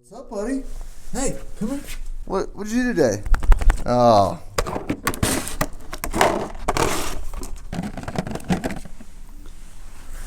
What's up, buddy? Hey, come here. What'd you do today? Oh.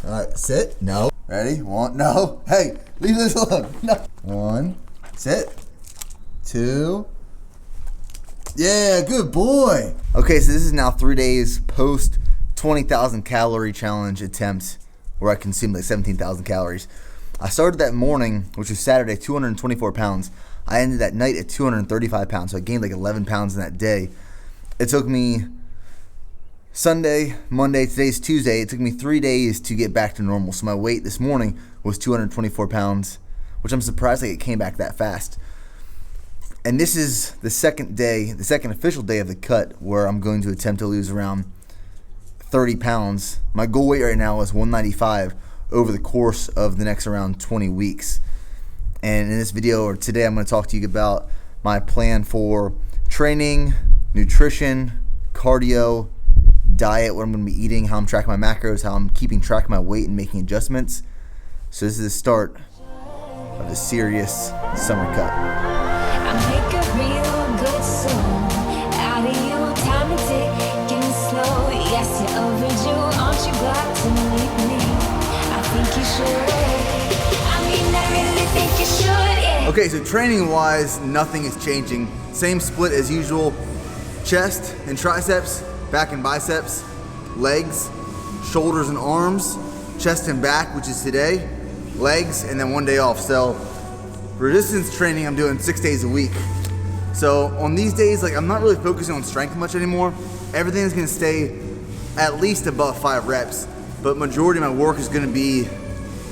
Alright, sit. No. Ready? One. No. Hey, leave this alone. No. One. Sit. Two. Yeah, good boy. Okay, so this is now 3 days post 20,000 calorie challenge attempt where I consumed like 17,000 calories. I started that morning, which was Saturday, 224 pounds. I ended that night at 235 pounds, so I gained like 11 pounds in that day. It took me Sunday, Monday, today's Tuesday. It took me 3 days to get back to normal. So my weight this morning was 224 pounds, which I'm surprised like it came back that fast. And this is the second day, the second official day of the cut where I'm going to attempt to lose around 30 pounds. My goal weight right now is 195 over the course of the next around 20 weeks. And in this video, or today, I'm going to talk to you about my plan for training, nutrition, cardio, diet, what I'm going to be eating, how I'm tracking my macros, how I'm keeping track of my weight and making adjustments. So this is the start of a serious summer cut. I make a real good song out of you, time and taking it slow. Yes, you're overdue, aren't you glad to meet me? I think you should. I mean, I really think you should, yeah. Okay, so training wise, nothing is changing. Same split as usual. Chest and triceps, back and biceps, legs, shoulders and arms, chest and back, which is today, legs, and then 1 day off. So resistance training I'm doing 6 days a week. So on these days, like I'm not really focusing on strength much anymore. Everything's gonna stay at least above 5 reps, but majority of my work is gonna be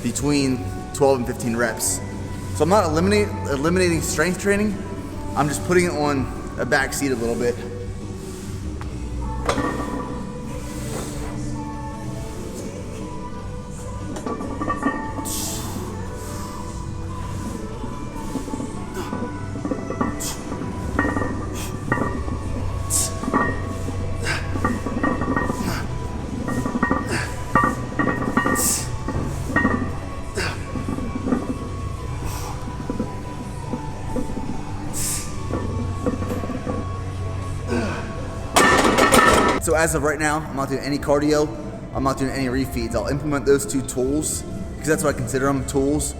between 12 and 15 reps. So I'm not eliminating strength training. I'm just putting it on a back seat a little bit. So as of right now, I'm not doing any cardio. I'm not doing any refeeds. I'll implement those 2 tools because that's what I consider them, tools.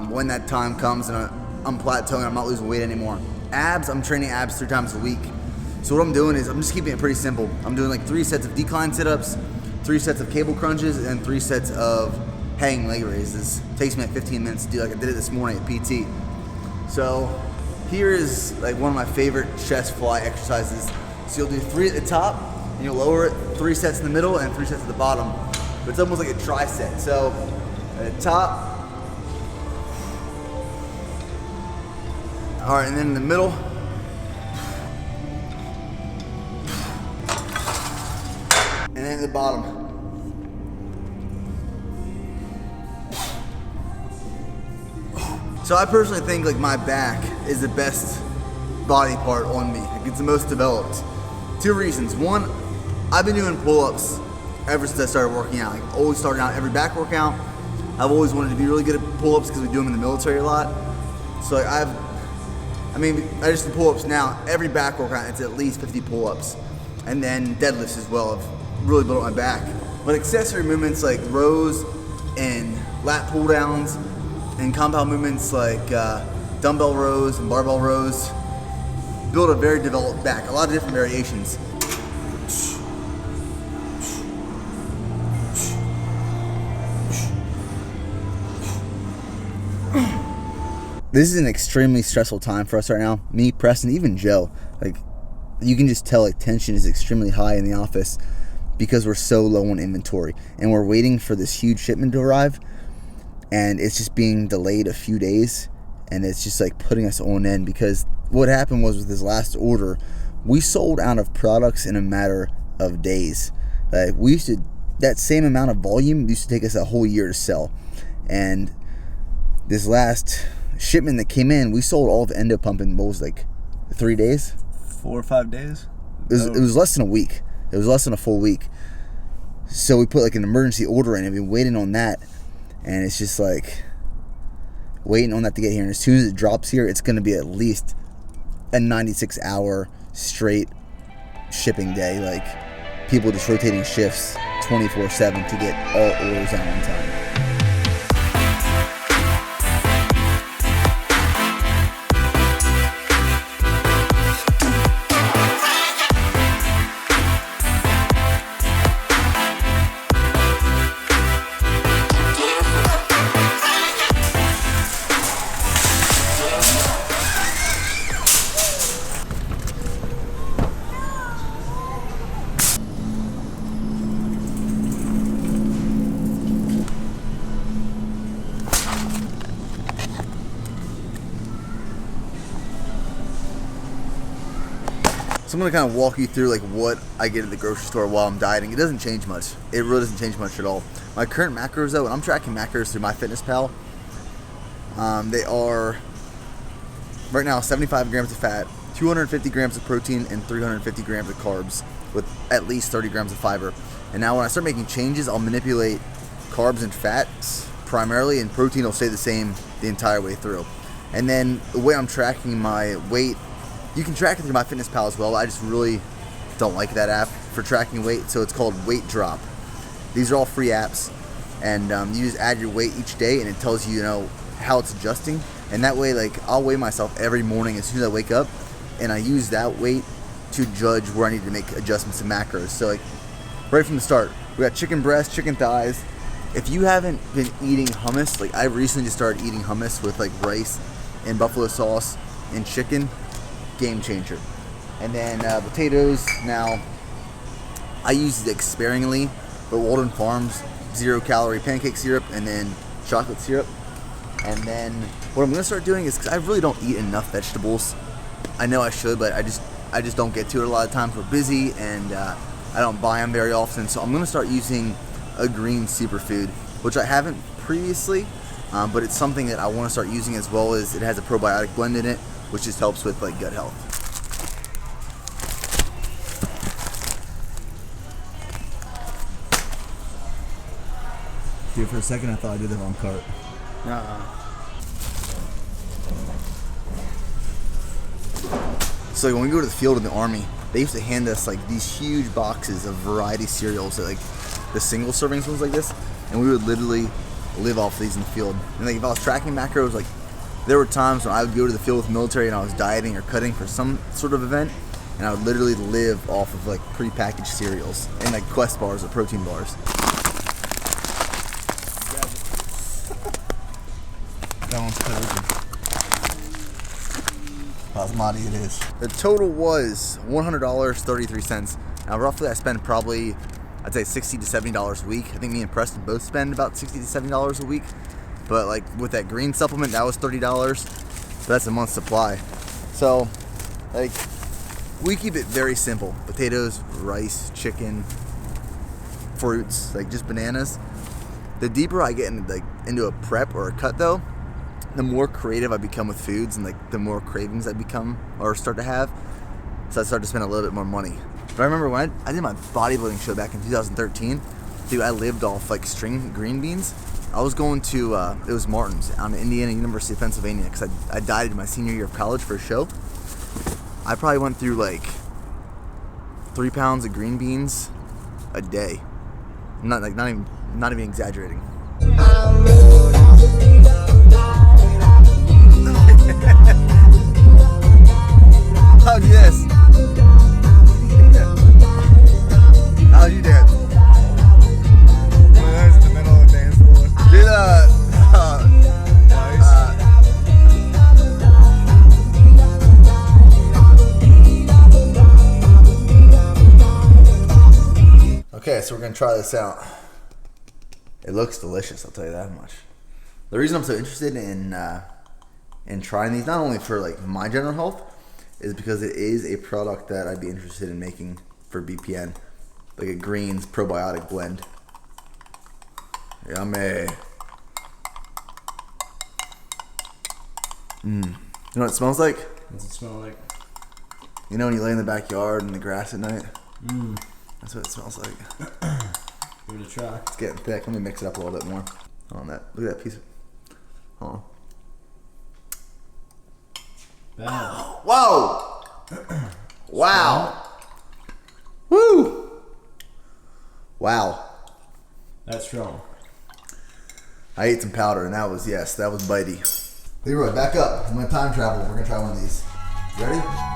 When that time comes and I'm plateauing, I'm not losing weight anymore. Abs, I'm training abs 3 times a week. So what I'm doing is I'm just keeping it pretty simple. I'm doing like 3 sets of decline sit-ups, 3 sets of cable crunches, and 3 sets of hanging leg raises. It takes me like 15 minutes to do, like I did it this morning at PT. So here is like one of my favorite chest fly exercises. So you'll do 3 at the top, and you'll lower it 3 sets in the middle and 3 sets at the bottom. But it's almost like a tri-set. So at the top, all right, and then in the middle, and then at the bottom. So I personally think like my back is the best body part on me. Like it's the most developed. 2 reasons. One, I've been doing pull-ups ever since I started working out. Like always starting out every back workout. I've always wanted to be really good at pull-ups because we do them in the military a lot. So like I just do pull-ups now. Every back workout, it's at least 50 pull-ups. And then deadlifts as well. I've really built my back. But accessory movements like rows and lat pull-downs and compound movements like dumbbell rows and barbell rows build a very developed back. A lot of different variations. This is an extremely stressful time for us right now. Me, Preston, even Joe. Like, you can just tell like tension is extremely high in the office because we're so low on inventory and we're waiting for this huge shipment to arrive, and it's just being delayed a few days, and it's just like putting us on end because what happened was with this last order, we sold out of products in a matter of days. Like that same amount of volume used to take us a whole year to sell, and this last shipment that came in, we sold all of Endo Pump in what was like 3 days? 4 or 5 days? It was less than a week. It was less than a full week. So we put like an emergency order in and we've been waiting on that. And it's just like, waiting on that to get here. And as soon as it drops here, it's going to be at least a 96-hour straight shipping day. Like, people just rotating shifts 24/7 to get all orders out on time. So I'm going to kind of walk you through like what I get at the grocery store while I'm dieting. It doesn't change much. It really doesn't change much at all. My current macros though, and I'm tracking macros through MyFitnessPal. They are right now 75 grams of fat, 250 grams of protein, and 350 grams of carbs with at least 30 grams of fiber. And now when I start making changes, I'll manipulate carbs and fats primarily, and protein will stay the same the entire way through. And then the way I'm tracking my weight, you can track it through MyFitnessPal as well. I just really don't like that app for tracking weight, so it's called Weight Drop. These are all free apps, and you just add your weight each day, and it tells you, how it's adjusting. And that way, like, I'll weigh myself every morning as soon as I wake up, and I use that weight to judge where I need to make adjustments to macros. So, like, right from the start, we got chicken breast, chicken thighs. If you haven't been eating hummus, like, I recently just started eating hummus with like rice and buffalo sauce and chicken. Game changer. And then potatoes, now I use it sparingly, but Walden Farms 0-calorie pancake syrup and then chocolate syrup. And then what I'm gonna start doing is, because I really don't eat enough vegetables. I know I should, but I just don't get to it a lot of times. We're busy, and I don't buy them very often. So I'm gonna start using a green superfood, which I haven't previously, but it's something that I want to start using, as well as it has a probiotic blend in it, which just helps with like gut health. Dude, for a second I thought I did the wrong cart. So like, when we go to the field in the Army, they used to hand us like these huge boxes of variety cereals, like the single servings ones like this, and we would literally live off these in the field. And like, if I was tracking macros, like, there were times when I would go to the field with the military and I was dieting or cutting for some sort of event, and I would literally live off of like prepackaged cereals and like Quest bars or protein bars. That one's cut open. Basmati it is. The total was $100.33. Now roughly I spend probably, I'd say $60 to $70 a week. I think me and Preston both spend about $60 to $70 a week. But like with that green supplement, that was $30. So that's a month's supply. So like, we keep it very simple. Potatoes, rice, chicken, fruits, like just bananas. The deeper I get into a prep or a cut though, the more creative I become with foods, and like the more cravings I become or start to have. So I start to spend a little bit more money. But I remember when I did my bodybuilding show back in 2013, dude, I lived off like string green beans. I was going to, it was Martin's on Indiana University of Pennsylvania, because I dieted my senior year of college for a show. I probably went through like 3 pounds of green beans a day. Not even exaggerating. How'd you this? How'd you dance? There's in the middle of the dance floor. Do okay, so we're gonna try this out. It looks delicious, I'll tell you that much. The reason I'm so interested in trying these, not only for like my general health, is because it is a product that I'd be interested in making for BPN, like a greens probiotic blend. Yummy. You know what it smells like? What's it smell like? You know when you lay in the backyard in the grass at night? That's what it smells like. Give it a try. It's getting thick. Let me mix it up a little bit more. Hold on, look at that piece of... Hold on. Bad. Whoa! Wow! Woo! Wow! That's strong. I ate some powder, and that was bitey. Leroy, back up. I'm gonna time travel. We're gonna try one of these. You ready?